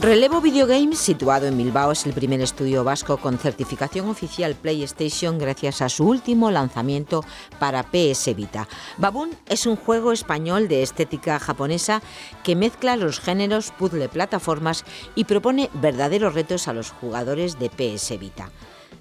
Relevo Videogames, situado en Bilbao, es el primer estudio vasco con certificación oficial PlayStation gracias a su último lanzamiento para PS Vita. Baboon es un juego español de estética japonesa que mezcla los géneros puzzle plataformas y propone verdaderos retos a los jugadores de PS Vita.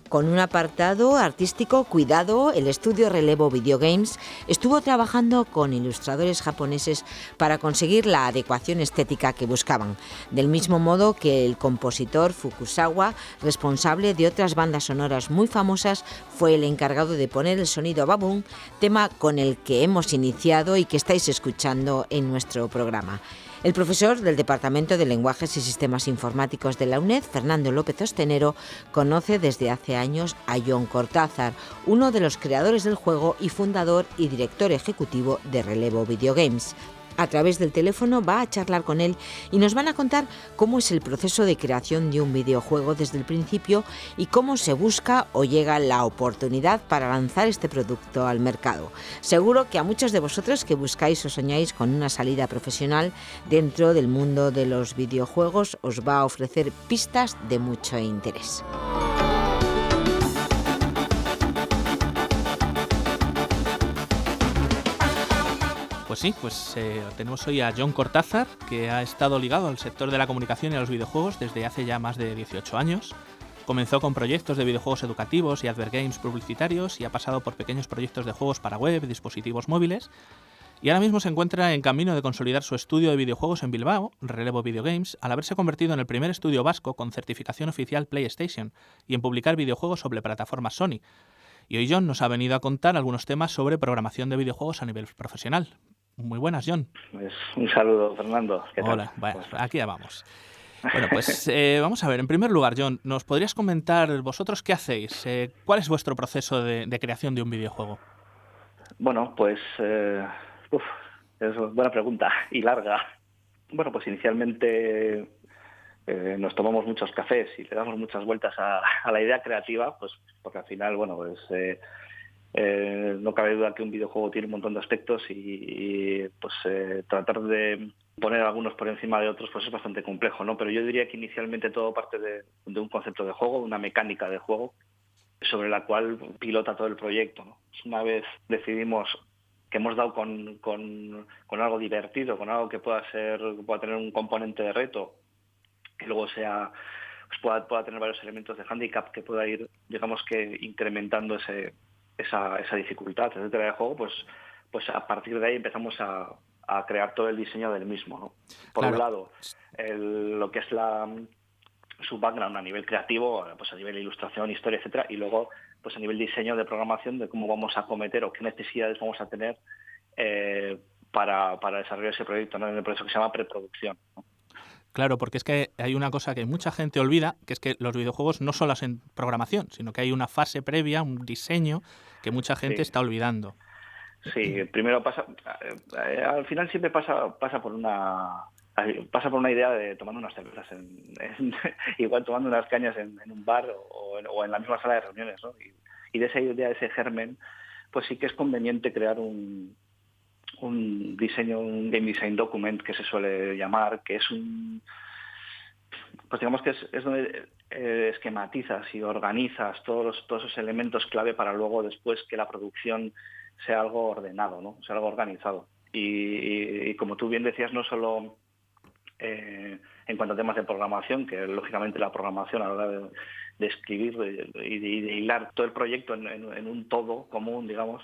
Con un apartado artístico cuidado, el estudio Relevo Videogames estuvo trabajando con ilustradores japoneses para conseguir la adecuación estética que buscaban, del mismo modo que el compositor Fukusawa, responsable de otras bandas sonoras muy famosas, fue el encargado de poner el sonido a Baboon, tema con el que hemos iniciado y que estáis escuchando en nuestro programa. El profesor del Departamento de Lenguajes y Sistemas Informáticos de la UNED, Fernando López Ostenero, conoce desde hace años a Jon Cortázar, uno de los creadores del juego y fundador y director ejecutivo de Relevo Videogames. A través del teléfono va a charlar con él y nos van a contar cómo es el proceso de creación de un videojuego desde el principio y cómo se busca o llega la oportunidad para lanzar este producto al mercado. Seguro que a muchos de vosotros que buscáis o soñáis con una salida profesional dentro del mundo de los videojuegos os va a ofrecer pistas de mucho interés. Pues sí, tenemos hoy a Jon Cortázar, que ha estado ligado al sector de la comunicación y a los videojuegos desde hace ya más de 18 años. Comenzó con proyectos de videojuegos educativos y advergames publicitarios y ha pasado por pequeños proyectos de juegos para web, dispositivos móviles. Y ahora mismo se encuentra en camino de consolidar su estudio de videojuegos en Bilbao, Relevo Videogames, al haberse convertido en el primer estudio vasco con certificación oficial PlayStation y en publicar videojuegos sobre plataformas Sony. Y hoy Jon nos ha venido a contar algunos temas sobre programación de videojuegos a nivel profesional. Muy buenas, Jon. Pues un saludo, Fernando. ¿Qué tal? Hola, bueno, aquí ya vamos. Bueno, pues vamos a ver. En primer lugar, Jon, ¿nos podrías comentar vosotros qué hacéis? ¿Cuál es vuestro proceso de creación de un videojuego? Bueno, pues es buena pregunta y larga. Bueno, pues inicialmente nos tomamos muchos cafés y le damos muchas vueltas a la idea creativa, pues porque al final, bueno, pues no cabe duda que un videojuego tiene un montón de aspectos y tratar de poner algunos por encima de otros pues es bastante complejo, ¿no? Pero yo diría que inicialmente todo parte de un concepto de juego, una mecánica de juego sobre la cual pilota todo el proyecto, ¿no? Una vez decidimos que hemos dado con algo divertido, con algo que pueda tener un componente de reto, que luego pueda tener varios elementos de hándicap que pueda ir, digamos que incrementando esa dificultad, etcétera, de juego, pues a partir de ahí empezamos a crear todo el diseño del mismo, ¿no? Por Claro. un lado, lo que es su background a nivel creativo, pues a nivel de ilustración, historia, etcétera, y luego pues a nivel diseño de programación de cómo vamos a acometer o qué necesidades vamos a tener para desarrollar ese proyecto, ¿no? En el proceso que se llama preproducción, ¿no? Claro, porque es que hay una cosa que mucha gente olvida, que es que los videojuegos no solo hacen programación, sino que hay una fase previa, un diseño que mucha gente está olvidando. Sí, primero al final siempre pasa por una idea de tomando unas cervezas, igual tomando unas cañas en un bar o en la misma sala de reuniones, ¿no? Y de esa idea, de ese germen, pues sí que es conveniente crear un diseño, un game design document que se suele llamar, que es pues digamos que es donde esquematizas y organizas todos esos elementos clave para luego después que la producción sea algo ordenado, ¿no? Sea algo organizado. Y como tú bien decías, no solo en cuanto a temas de programación, que lógicamente la programación a la hora de escribir y de hilar todo el proyecto en un todo común, digamos,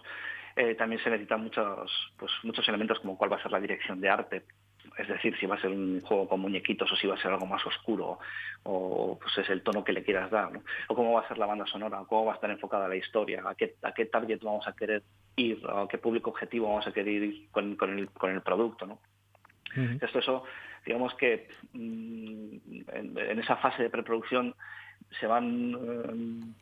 también se necesitan muchos elementos como cuál va a ser la dirección de arte. Es decir, si va a ser un juego con muñequitos o si va a ser algo más oscuro o pues es el tono que le quieras dar, ¿no? O cómo va a ser la banda sonora, cómo va a estar enfocada la historia, a qué target vamos a querer ir, a qué público objetivo vamos a querer ir con el producto, ¿no? Uh-huh. Eso, digamos que en esa fase de preproducción se van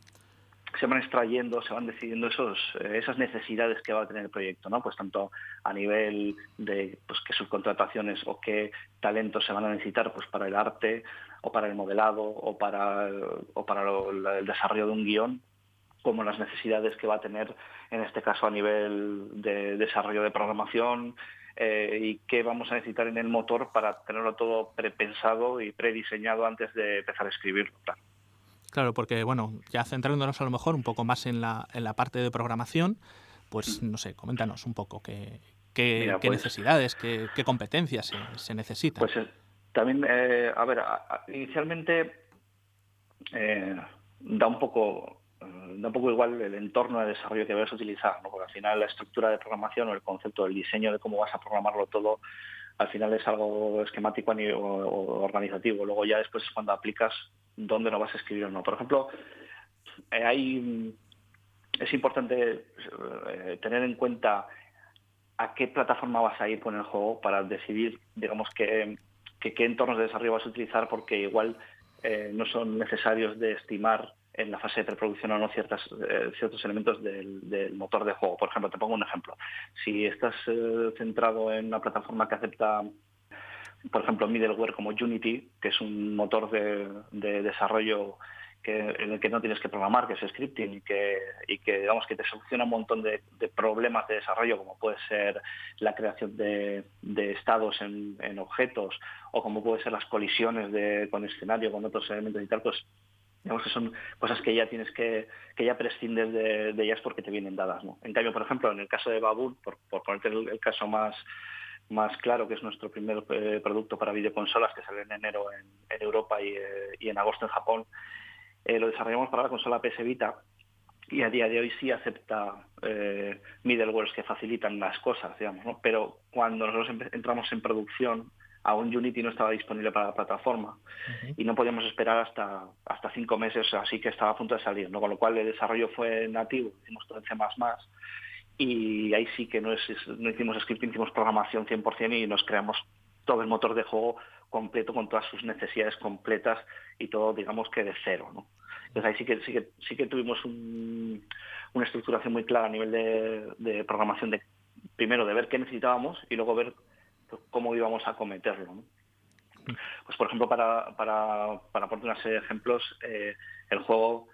extrayendo, se van decidiendo esas necesidades que va a tener el proyecto, ¿no? Pues tanto a nivel de qué subcontrataciones o qué talentos se van a necesitar pues para el arte o para el modelado o para el desarrollo de un guión, como las necesidades que va a tener en este caso a nivel de desarrollo de programación, y qué vamos a necesitar en el motor para tenerlo todo prepensado y prediseñado antes de empezar a escribirlo, claro. Claro, porque bueno, ya centrándonos a lo mejor un poco más en la parte de programación, pues no sé, coméntanos un poco qué Mira, pues, necesidades, qué competencias se necesitan. Pues también, a ver, inicialmente da un poco igual el entorno de desarrollo que vayas a utilizar, ¿no? Porque al final la estructura de programación o el concepto del diseño de cómo vas a programarlo todo, al final es algo esquemático o organizativo. Luego ya después es cuando aplicas dónde lo vas a escribir o no. Por ejemplo, es importante tener en cuenta a qué plataforma vas a ir con el juego para decidir, digamos, qué entornos de desarrollo vas a utilizar, porque igual no son necesarios de estimar en la fase de preproducción o no ciertos elementos del motor de juego. Por ejemplo, te pongo un ejemplo. Si estás centrado en una plataforma que acepta, por ejemplo, middleware como Unity, que es un motor de desarrollo en el que no tienes que programar, que es scripting, y que digamos que te soluciona un montón de problemas de desarrollo, como puede ser la creación de estados en objetos, o como puede ser las colisiones con escenario, con otros elementos y tal, pues digamos que son cosas que ya tienes que ya prescindes de ellas porque te vienen dadas, ¿no? En cambio, por ejemplo, en el caso de Baboon, por ponerte el caso más claro, que es nuestro primer producto para videoconsolas, que sale en enero en Europa y en agosto en Japón, lo desarrollamos para la consola PS Vita, y a día de hoy sí acepta middlewares que facilitan las cosas, digamos, ¿no? Pero cuando nosotros entramos en producción, aún Unity no estaba disponible para la plataforma, y no podíamos esperar hasta 5 meses, así que estaba a punto de salir, ¿no? Con lo cual el desarrollo fue nativo, hicimos todo en C++, y ahí sí que no hicimos scripting, hicimos programación 100% y nos creamos todo el motor de juego completo con todas sus necesidades completas y todo, digamos, que de cero, ¿no? Entonces ahí sí que tuvimos una estructuración muy clara a nivel de programación, primero de ver qué necesitábamos y luego ver cómo íbamos a acometerlo, ¿no? Pues por ejemplo, para poner una serie de ejemplos, el juego,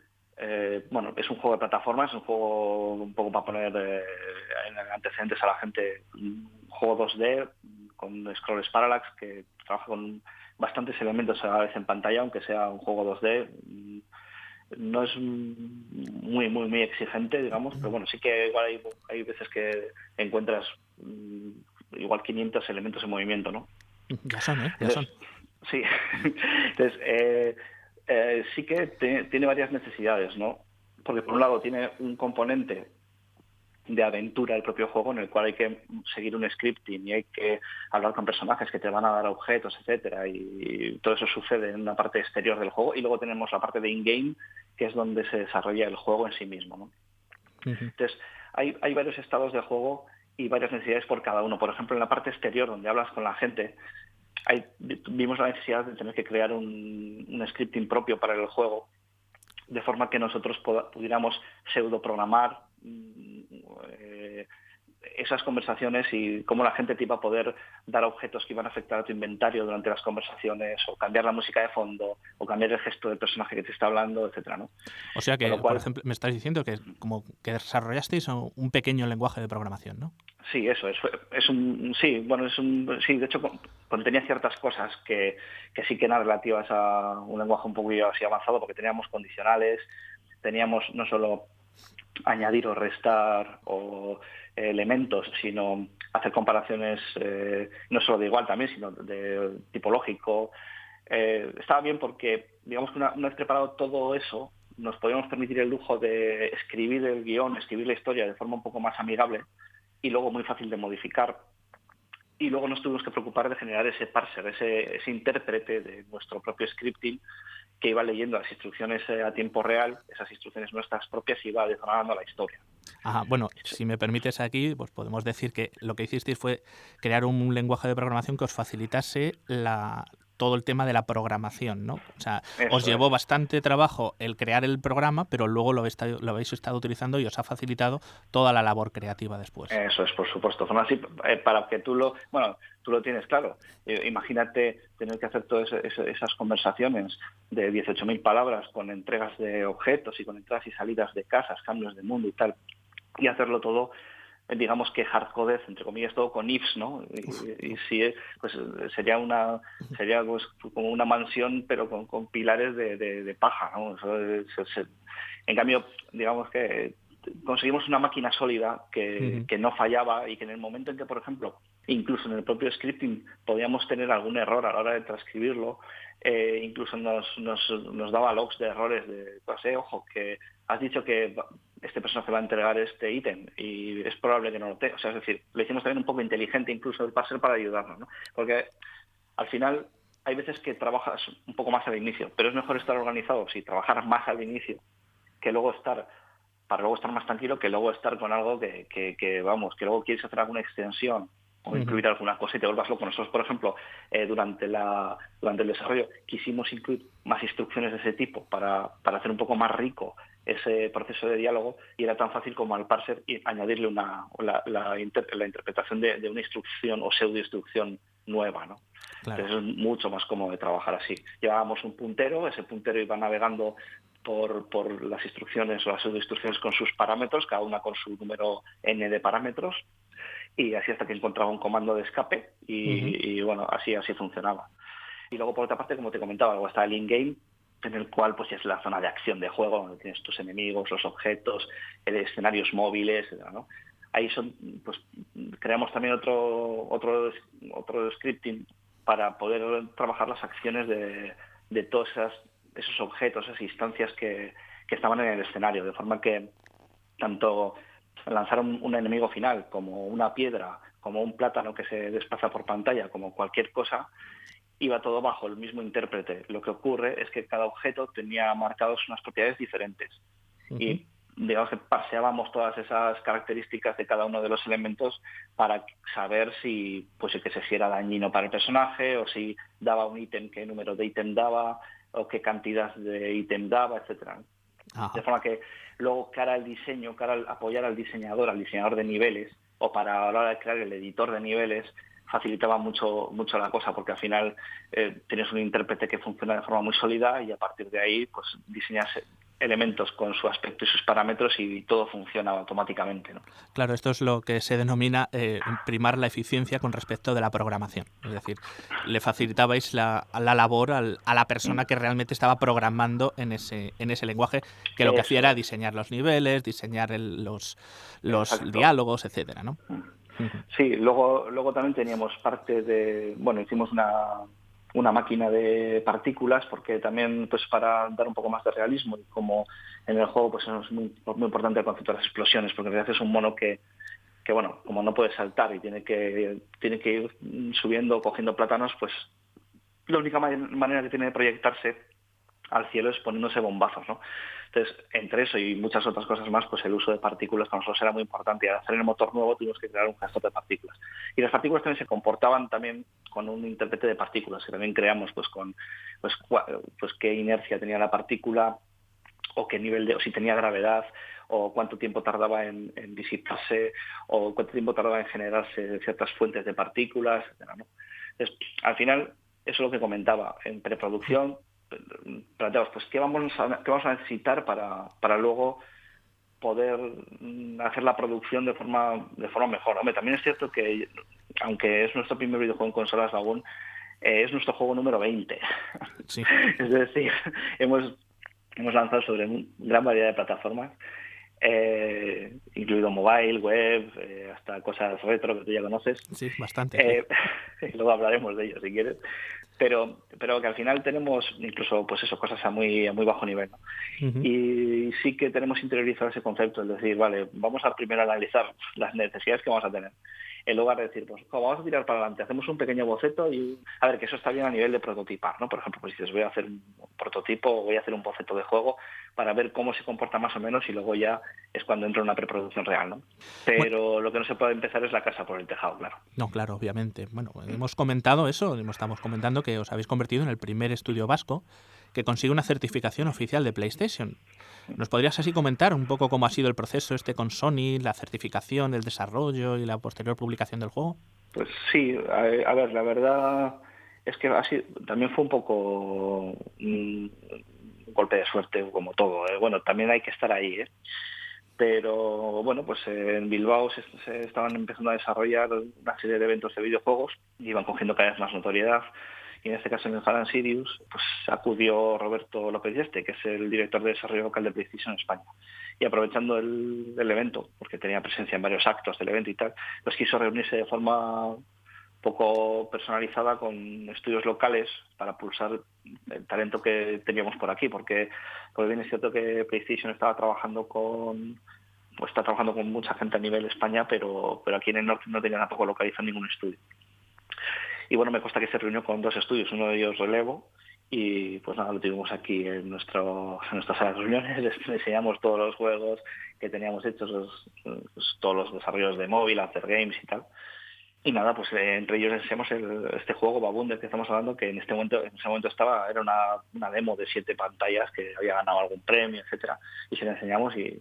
bueno, es un juego de plataformas, es un juego un poco para poner en antecedentes a la gente, un juego 2D con scrolls parallax que trabaja con bastantes elementos a la vez en pantalla, aunque sea un juego 2D. No es muy exigente, digamos, pero bueno, sí que igual hay veces que encuentras igual 500 elementos en movimiento, ¿no? Ya son, ¿eh? Ya son. Sí. Entonces, sí que tiene varias necesidades, ¿no? Porque por un lado tiene un componente de aventura el propio juego, en el cual hay que seguir un scripting y hay que hablar con personajes que te van a dar objetos, etcétera, y todo eso sucede en una parte exterior del juego. Y luego tenemos la parte de in-game, que es donde se desarrolla el juego en sí mismo, ¿no? Entonces, hay varios estados de juego y varias necesidades por cada uno. Por ejemplo, en la parte exterior, donde hablas con la gente, vimos la necesidad de tener que crear un scripting propio para el juego, de forma que nosotros pudiéramos pseudoprogramar esas conversaciones y cómo la gente te iba a poder dar objetos que iban a afectar a tu inventario durante las conversaciones, o cambiar la música de fondo, o cambiar el gesto del personaje que te está hablando, etcétera, ¿no? O sea que, por ejemplo, me estás diciendo que como que desarrollasteis un pequeño lenguaje de programación, ¿no? Sí, eso es de hecho contenía ciertas cosas que sí que eran relativas a un lenguaje un poco así avanzado, porque teníamos condicionales, teníamos no solo añadir o restar o elementos, sino hacer comparaciones no solo de igual también, sino de tipológico. Estaba bien porque, digamos que una vez preparado todo eso, nos podíamos permitir el lujo de escribir el guión, escribir la historia de forma un poco más amigable y luego muy fácil de modificar. Y luego nos tuvimos que preocupar de generar ese parser, ese intérprete de nuestro propio scripting, que iba leyendo las instrucciones a tiempo real, esas instrucciones nuestras propias, y iba desgranando la historia. Ajá, bueno, si me permites aquí, pues podemos decir que lo que hicisteis fue crear un lenguaje de programación que os facilitase todo el tema de la programación, ¿no? O sea, os llevó bastante trabajo el crear el programa, pero luego lo habéis estado utilizando y os ha facilitado toda la labor creativa después. Eso es, por supuesto. Son así para que tú lo tienes claro. Imagínate tener que hacer todas esas conversaciones de 18.000 palabras con entregas de objetos y con entradas y salidas de casas, cambios de mundo y tal, y hacerlo todo digamos que hardcoded, entre comillas, todo con ifs, ¿no? Y sí, pues sería pues, como una mansión, pero con pilares de paja, ¿no? En cambio, digamos que conseguimos una máquina sólida que no fallaba y que en el momento en que, por ejemplo, incluso en el propio scripting podíamos tener algún error a la hora de transcribirlo, incluso nos daba logs de errores de, pues, ojo, que has dicho que este personaje va a entregar este ítem y es probable que no lo tenga. O sea, es decir, lo hicimos también un poco inteligente incluso el parser para ayudarnos, ¿no? Porque al final hay veces que trabajas un poco más al inicio, pero es mejor estar organizado si trabajar más al inicio que luego para luego estar más tranquilo, que luego estar con algo que vamos, que luego quieres hacer alguna extensión o incluir alguna cosa y te vuelvas loco. Nosotros, por ejemplo, durante el desarrollo quisimos incluir más instrucciones de ese tipo para hacer un poco más rico ese proceso de diálogo, y era tan fácil como al parser y añadirle la interpretación de una instrucción o pseudo-instrucción nueva, ¿no? Claro. Entonces es mucho más cómodo de trabajar así. Llevábamos un puntero, ese puntero iba navegando por las instrucciones o las pseudo-instrucciones con sus parámetros, cada una con su número n de parámetros, y así hasta que encontraba un comando de escape y bueno, así funcionaba. Y luego, por otra parte, como te comentaba, luego está el in-game, en el cual pues es la zona de acción de juego, donde tienes tus enemigos, los objetos, escenarios móviles, ¿no? Ahí pues creamos también otro scripting para poder trabajar las acciones de todos esos objetos, esas instancias que estaban en el escenario, de forma que tanto lanzar un enemigo final como una piedra, como un plátano que se desplaza por pantalla, como cualquier cosa, iba todo bajo el mismo intérprete. Lo que ocurre es que cada objeto tenía marcados unas propiedades diferentes. Y digamos que paseábamos todas esas características de cada uno de los elementos para saber si era dañino para el personaje, o si daba un ítem, qué número de ítem daba, o qué cantidad de ítem daba, etcétera. De forma que luego, cara al diseño, cara al apoyar al diseñador de niveles, o para a la hora de crear el editor de niveles, facilitaba mucho la cosa, porque al final tienes un intérprete que funciona de forma muy sólida, y a partir de ahí pues diseñas elementos con su aspecto y sus parámetros y todo funciona automáticamente, ¿no? Claro, esto es lo que se denomina primar la eficiencia con respecto de la programación. Es decir, le facilitabais la labor a la persona que realmente estaba programando en ese lenguaje, que lo que hacía era diseñar los niveles, diseñar los diálogos, etcétera, ¿no? Sí, luego también teníamos parte hicimos una máquina de partículas, porque también pues para dar un poco más de realismo, y como en el juego pues es muy importante el concepto de las explosiones, porque en realidad es un mono que bueno, como no puede saltar y tiene que ir subiendo, cogiendo plátanos, pues la única manera que tiene de proyectarse al cielo es poniéndose bombazos, ¿no? Entonces, entre eso y muchas otras cosas más, pues el uso de partículas para nosotros era muy importante, y al hacer el motor nuevo tuvimos que crear un gestor de partículas. Y las partículas también se comportaban también con un intérprete de partículas, que también creamos pues qué inercia tenía la partícula, o qué nivel o si tenía gravedad, o cuánto tiempo tardaba en disiparse, o cuánto tiempo tardaba en generarse ciertas fuentes de partículas, etcétera, ¿no? Entonces, al final, eso es lo que comentaba, en preproducción planteamos, pues ¿qué vamos a necesitar para luego poder hacer la producción de forma mejor? Hombre, también es cierto que, aunque es nuestro primer videojuego en consolas aún, es nuestro juego número 20. Sí. Es decir, hemos lanzado sobre una gran variedad de plataformas, incluido mobile, web, hasta cosas retro que tú ya conoces. Sí, bastante. Luego hablaremos de ello si quieres. Pero que al final tenemos incluso pues eso, cosas a muy bajo nivel, ¿no? Y sí que tenemos interiorizado ese concepto, es decir, vale, vamos a primero analizar las necesidades que vamos a tener, en lugar de decir, pues vamos a tirar para adelante, hacemos un pequeño boceto y a ver, que eso está bien a nivel de prototipar, ¿no? Por ejemplo, pues dices, voy a hacer un prototipo o voy a hacer un boceto de juego para ver cómo se comporta más o menos, y luego ya es cuando entra una preproducción real, ¿no? Pero lo que no se puede empezar es la casa por el tejado, claro. No, claro, obviamente. Bueno, hemos comentado eso, estamos comentando que os habéis convertido en el primer estudio vasco que consigue una certificación oficial de PlayStation. ¿Nos podrías así comentar un poco cómo ha sido el proceso con Sony, la certificación, el desarrollo y la posterior publicación del juego? Pues sí, a ver, la verdad es que también fue un poco un golpe de suerte, como todo, ¿eh? Bueno, también hay que estar ahí, ¿eh? Pero bueno, pues en Bilbao se estaban empezando a desarrollar una serie de eventos de videojuegos y iban cogiendo cada vez más notoriedad. Y en este caso en el Fan Sirius, pues acudió Roberto López Yeste, que es el director de desarrollo local de PlayStation en España. Y aprovechando el evento, porque tenía presencia en varios actos del evento y tal, pues quiso reunirse de forma poco personalizada con estudios locales para pulsar el talento que teníamos por aquí, porque bien es cierto que PlayStation está trabajando con mucha gente a nivel España, pero aquí en el norte no tenían tampoco localizado ningún estudio. Y bueno, me consta que se reunió con 2 estudios, uno de ellos Relevo, y pues nada, lo tuvimos aquí en nuestra sala de reuniones, les enseñamos todos los juegos que teníamos hechos, todos los desarrollos de móvil, hacer games y tal. Y nada, pues entre ellos enseñamos este juego Baboon del que estamos hablando, que en ese momento era una demo de 7 pantallas que había ganado algún premio, etcétera, y se le enseñamos y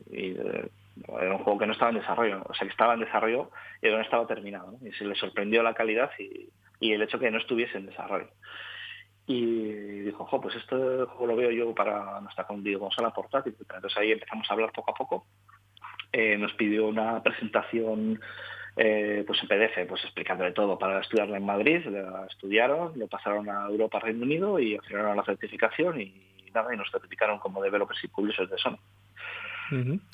era un juego que no estaba en desarrollo, o sea que estaba en desarrollo y no estaba terminado, ¿no? Y se le sorprendió la calidad y el hecho que no estuviese en desarrollo. Y dijo, pues este juego lo veo yo para nuestra consola portátil, etcétera. Entonces ahí empezamos a hablar poco a poco. Nos pidió una presentación pues en PDF, pues explicándole todo para estudiarla en Madrid. La estudiaron, lo pasaron a Europa, Reino Unido y afinaron la certificación y nos certificaron como developers y publishers de Sony.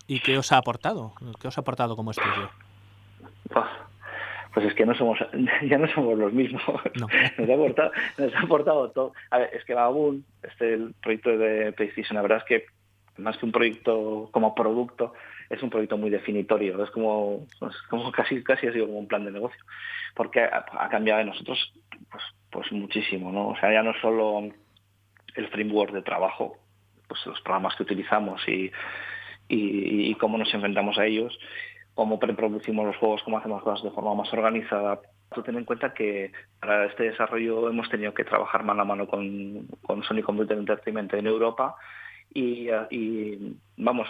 ¿Y qué os ha aportado? ¿Qué os ha aportado como estudio? Pues es que ya no somos los mismos. No. Nos ha aportado todo. A ver, es que Baboon, el proyecto de PlayStation, la verdad es que más que un proyecto como producto, es un proyecto muy definitorio. Es como casi ha sido como un plan de negocio, porque ha cambiado de nosotros pues muchísimo, ¿no? O sea, ya no solo el framework de trabajo, pues los programas que utilizamos y cómo nos enfrentamos a ellos, cómo preproducimos los juegos, cómo hacemos cosas de forma más organizada. Ten en cuenta que para este desarrollo hemos tenido que trabajar mano a mano con Sony Computer Entertainment en Europa y vamos,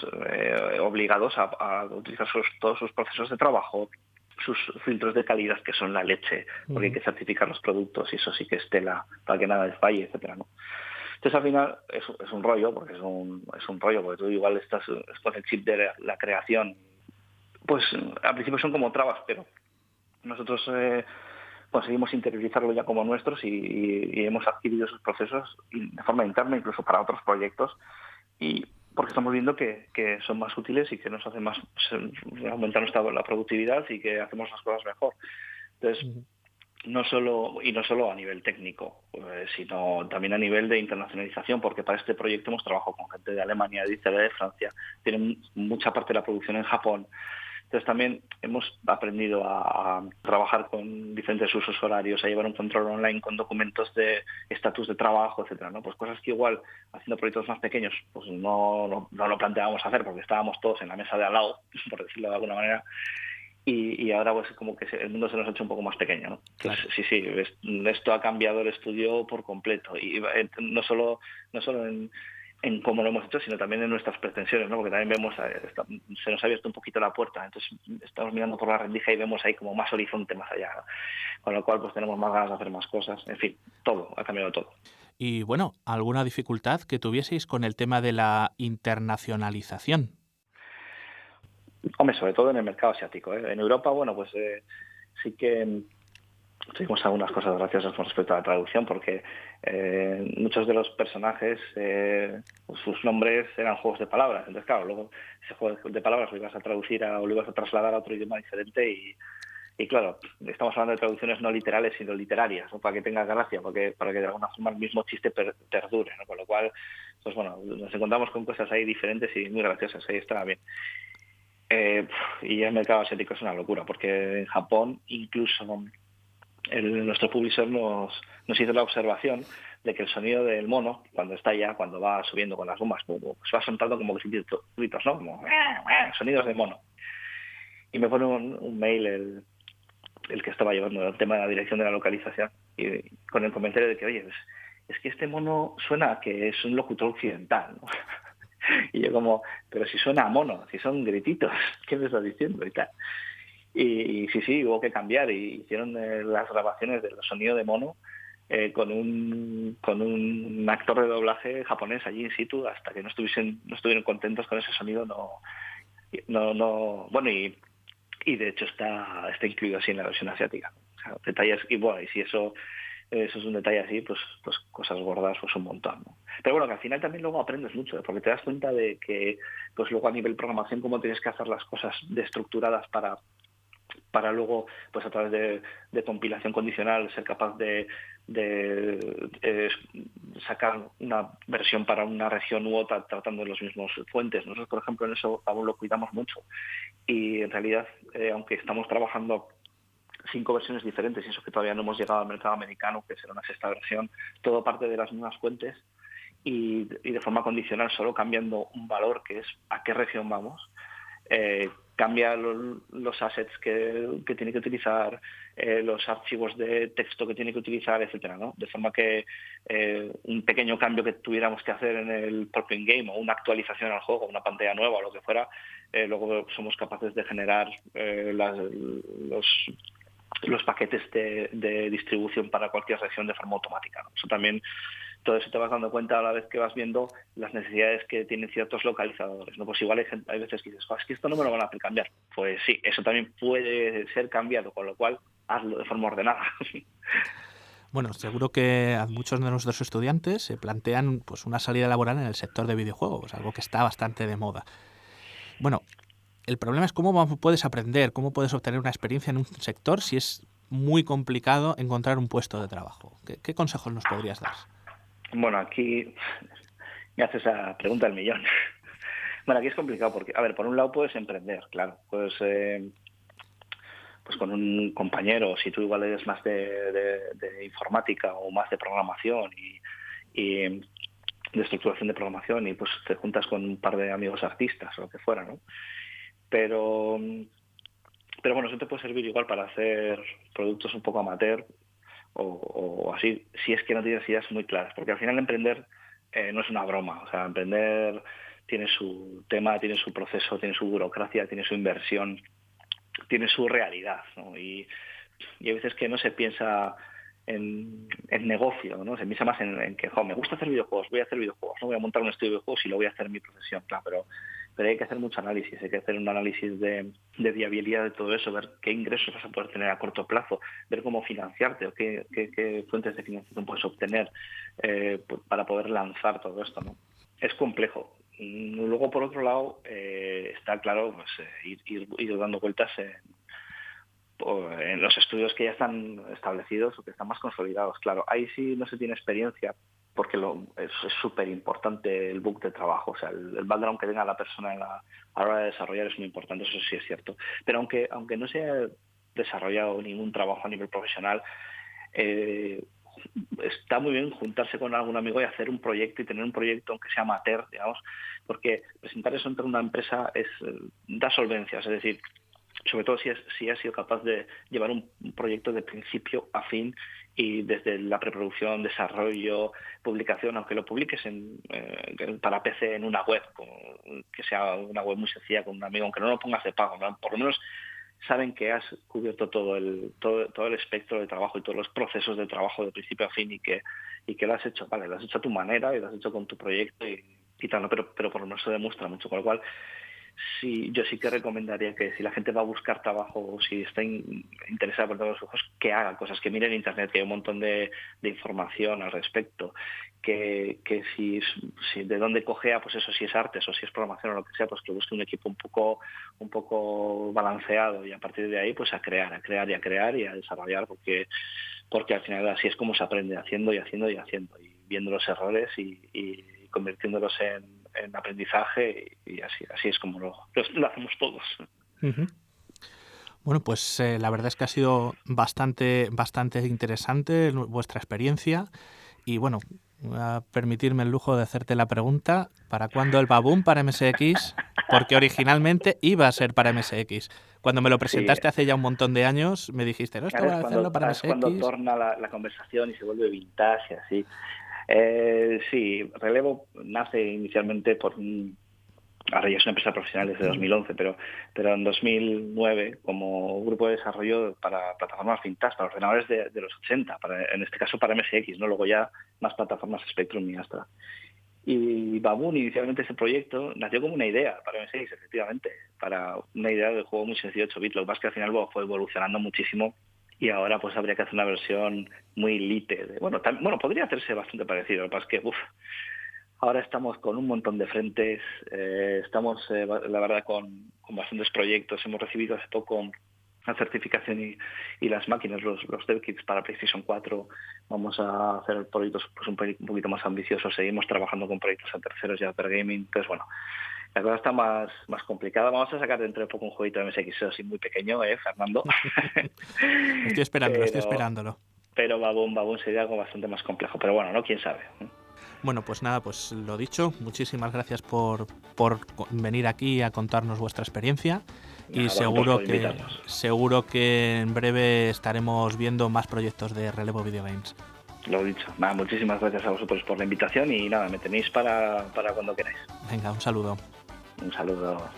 obligados a utilizar todos sus procesos de trabajo, sus filtros de calidad, que son la leche, porque hay que certificar los productos y eso sí que es tela para que nada desfalle, etcétera, ¿no? Entonces al final es un rollo, porque es un rollo, porque tú igual estás con el chip de la creación. Pues al principio son como trabas, pero nosotros conseguimos interiorizarlo ya como nuestros y hemos adquirido esos procesos de forma interna, incluso para otros proyectos, y porque estamos viendo que son más útiles y que nos hacen más aumentar la productividad y que hacemos las cosas mejor. Entonces, no solo a nivel técnico, sino también a nivel de internacionalización, porque para este proyecto hemos trabajado con gente de Alemania, de Italia, de Francia, tienen mucha parte de la producción en Japón. Entonces también hemos aprendido a trabajar con diferentes usos horarios, a llevar un control online con documentos de estatus de trabajo, etcétera, ¿no? Pues cosas que igual haciendo proyectos más pequeños pues no lo planteábamos hacer porque estábamos todos en la mesa de al lado, por decirlo de alguna manera. Y ahora pues como que el mundo se nos ha hecho un poco más pequeño, ¿no? Claro. Pues, sí, esto ha cambiado el estudio por completo y no solo en cómo lo hemos hecho, sino también en nuestras pretensiones, ¿no? Porque también vemos, se nos ha abierto un poquito la puerta, entonces estamos mirando por la rendija y vemos ahí como más horizonte más allá, ¿no? Con lo cual pues tenemos más ganas de hacer más cosas, en fin, ha cambiado todo. Y bueno, ¿alguna dificultad que tuvieseis con el tema de la internacionalización? Hombre, sobre todo en el mercado asiático, ¿eh? En Europa, bueno, pues sí que tuvimos algunas cosas graciosas con respecto a la traducción, porque muchos de los personajes, sus nombres eran juegos de palabras. Entonces, claro, luego ese juego de palabras lo ibas a traducir o lo ibas a trasladar a otro idioma diferente y claro, estamos hablando de traducciones no literales, sino literarias, ¿no? Para que tenga gracia, para que de alguna forma el mismo chiste perdure, ¿no? Con lo cual, pues bueno, nos encontramos con cosas ahí diferentes y muy graciosas, ahí estaba bien. Y el mercado asiático es una locura, porque en Japón incluso nuestro publisher nos hizo la observación de que el sonido del mono, cuando va subiendo con las bombas, pues va soltando como gritos, ¿no? Como sonidos de mono. Y me pone un mail el que estaba llevando el tema de la dirección de la localización y con el comentario de que, oye, pues, es que este mono suena a que es un locutor occidental, ¿no? Y yo como, pero si suena a mono, si son grititos, ¿qué me estás diciendo? Y tal. Y sí, hubo que cambiar y hicieron las grabaciones del sonido de mono con un actor de doblaje japonés allí in situ hasta que no estuvieron contentos con ese sonido, bueno, y de hecho está incluido así en la versión asiática. O sea, detalles, y bueno, y si eso es un detalle así, pues cosas gordas pues un montón, ¿no? Pero bueno, que al final también luego aprendes mucho, ¿eh? Porque te das cuenta de que pues luego a nivel programación cómo tienes que hacer las cosas estructuradas para luego, pues a través de compilación condicional, ser capaz de sacar una versión para una región u otra tratando de los mismos fuentes. Nosotros, por ejemplo, en eso aún lo cuidamos mucho. Y en realidad, aunque estamos trabajando 5 versiones diferentes, y eso que todavía no hemos llegado al mercado americano, que será una sexta versión, todo parte de las mismas fuentes y de forma condicional, solo cambiando un valor, que es a qué región vamos. Cambia los assets que tiene que utilizar, los archivos de texto que tiene que utilizar, etcétera, ¿no? De forma que un pequeño cambio que tuviéramos que hacer en el propio in-game o una actualización al juego, una pantalla nueva o lo que fuera, luego somos capaces de generar los paquetes de distribución para cualquier región de forma automática, ¿no? Eso también, todo eso te vas dando cuenta a la vez que vas viendo las necesidades que tienen ciertos localizadores, ¿no? Pues igual hay veces que dices, es que esto no me lo van a hacer cambiar. Pues sí, eso también puede ser cambiado, con lo cual hazlo de forma ordenada. Bueno, seguro que a muchos de nuestros estudiantes se plantean pues una salida laboral en el sector de videojuegos, algo que está bastante de moda. Bueno, el problema es cómo puedes aprender, cómo puedes obtener una experiencia en un sector si es muy complicado encontrar un puesto de trabajo. ¿Qué consejos nos podrías dar? Bueno, aquí me haces esa pregunta del millón. Bueno, aquí es complicado porque, a ver, por un lado puedes emprender, claro, pues con un compañero, si tú igual eres más de informática o más de programación y de estructuración de programación, y pues te juntas con un par de amigos artistas o lo que fuera, ¿no? Pero bueno, eso te puede servir igual para hacer productos un poco amateur o así, si es que no tienes ideas muy claras, porque al final emprender no es una broma. O sea, emprender tiene su tema, tiene su proceso, tiene su burocracia, tiene su inversión, tiene su realidad, ¿no? Y hay veces que no se piensa en negocio, ¿no? Se piensa más en que, me gusta hacer videojuegos, voy a hacer videojuegos, no voy a montar un estudio de videojuegos y lo voy a hacer en mi profesión, claro, pero hay que hacer mucho análisis, hay que hacer un análisis de viabilidad de todo eso, ver qué ingresos vas a poder tener a corto plazo, ver cómo financiarte o qué fuentes de financiación puedes obtener para poder lanzar todo esto, ¿no? Es complejo. Luego, por otro lado, está claro pues, ir dando vueltas en los estudios que ya están establecidos o que están más consolidados. Claro, ahí sí no se tiene experiencia porque es súper importante el book de trabajo. O sea, el background que tenga la persona a la hora de desarrollar es muy importante, eso sí es cierto. Pero aunque no se haya desarrollado ningún trabajo a nivel profesional, está muy bien juntarse con algún amigo y hacer un proyecto y tener un proyecto aunque sea amateur, digamos, porque presentar eso ante una empresa da solvencias, es decir, sobre todo si has sido capaz de llevar un proyecto de principio a fin y desde la preproducción, desarrollo, publicación, aunque lo publiques para PC en una web, que sea una web muy sencilla con un amigo, aunque no lo pongas de pago, ¿no? Por lo menos saben que has cubierto todo el espectro de trabajo y todos los procesos de trabajo de principio a fin y que lo has hecho, vale, lo has hecho a tu manera y lo has hecho con tu proyecto y tal, ¿no? Pero por lo menos se demuestra mucho, con lo cual sí, yo sí que recomendaría que si la gente va a buscar trabajo o si está interesada por todos los ojos, que haga cosas, que mire en internet, que hay un montón de información al respecto, que si de dónde cogea, pues eso, si es artes o si es programación o lo que sea, pues que busque un equipo un poco balanceado y a partir de ahí pues a crear y a desarrollar, porque al final así es como se aprende, haciendo y viendo los errores y convirtiéndolos en aprendizaje, y así es como lo hacemos todos. Uh-huh. Bueno, pues la verdad es que ha sido bastante interesante vuestra experiencia y bueno, voy a permitirme el lujo de hacerte la pregunta: ¿para cuándo el Baboon para MSX? Porque originalmente iba a ser para MSX. Cuando me lo presentaste hace ya un montón de años, me dijiste, no, esto va a hacerlo para MSX. Es cuando torna la conversación y se vuelve vintage, así. Sí, Relevo nace inicialmente ahora ya es una empresa profesional desde 2011, pero en 2009 como grupo de desarrollo para plataformas Vintage, para ordenadores de los 80, en este caso para MSX, ¿no? Luego ya más plataformas Spectrum y Astra. Y Baboon, inicialmente ese proyecto, nació como una idea para M6, efectivamente, para una idea de juego muy sencillo de 8 bits. Lo que pasa es que al final fue evolucionando muchísimo y ahora pues habría que hacer una versión muy lite. Bueno, podría hacerse bastante parecido, lo que pasa es que ahora estamos con un montón de frentes, estamos la verdad con bastantes proyectos. Hemos recibido hace poco la certificación y las máquinas, los dev kits para PlayStation 4. Vamos a hacer proyectos pues un poquito más ambiciosos. Seguimos trabajando con proyectos a terceros y a Hyper Gaming. Entonces, bueno, la cosa está más complicada. Vamos a sacar dentro de poco un jueguito de MSX así muy pequeño, Fernando. Estoy esperándolo. Pero Baboon sería algo bastante más complejo. Pero bueno, no, quién sabe. Bueno, pues nada, pues lo dicho, muchísimas gracias por venir aquí a contarnos vuestra experiencia y seguro que en breve estaremos viendo más proyectos de Relevo Video Games. Lo dicho. Nada, muchísimas gracias a vosotros por la invitación y nada, me tenéis para cuando queráis. Venga, un saludo. Un saludo.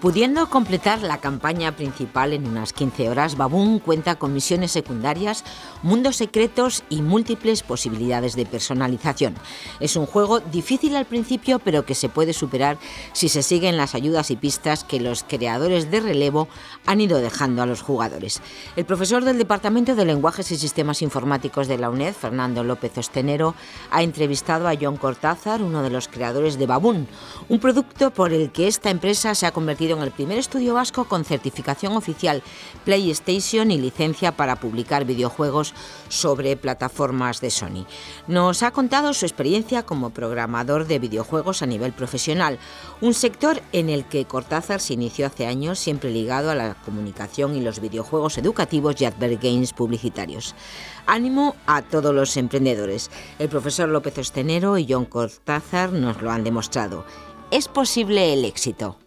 Pudiendo completar la campaña principal en unas 15 horas, Baboon cuenta con misiones secundarias, mundos secretos y múltiples posibilidades de personalización. Es un juego difícil al principio, pero que se puede superar si se siguen las ayudas y pistas que los creadores de Relevo han ido dejando a los jugadores. El profesor del Departamento de Lenguajes y Sistemas Informáticos de la UNED, Fernando López Ostenero, ha entrevistado a Jon Cortázar, uno de los creadores de Baboon, un producto por el que esta empresa se ha convertido en el primer estudio vasco con certificación oficial PlayStation y licencia para publicar videojuegos sobre plataformas de Sony. Nos ha contado su experiencia como programador de videojuegos a nivel profesional, un sector en el que Cortázar se inició hace años, siempre ligado a la comunicación y los videojuegos educativos y advert games publicitarios. Ánimo a todos los emprendedores. El profesor López Ostenero y Jon Cortázar nos lo han demostrado. Es posible el éxito.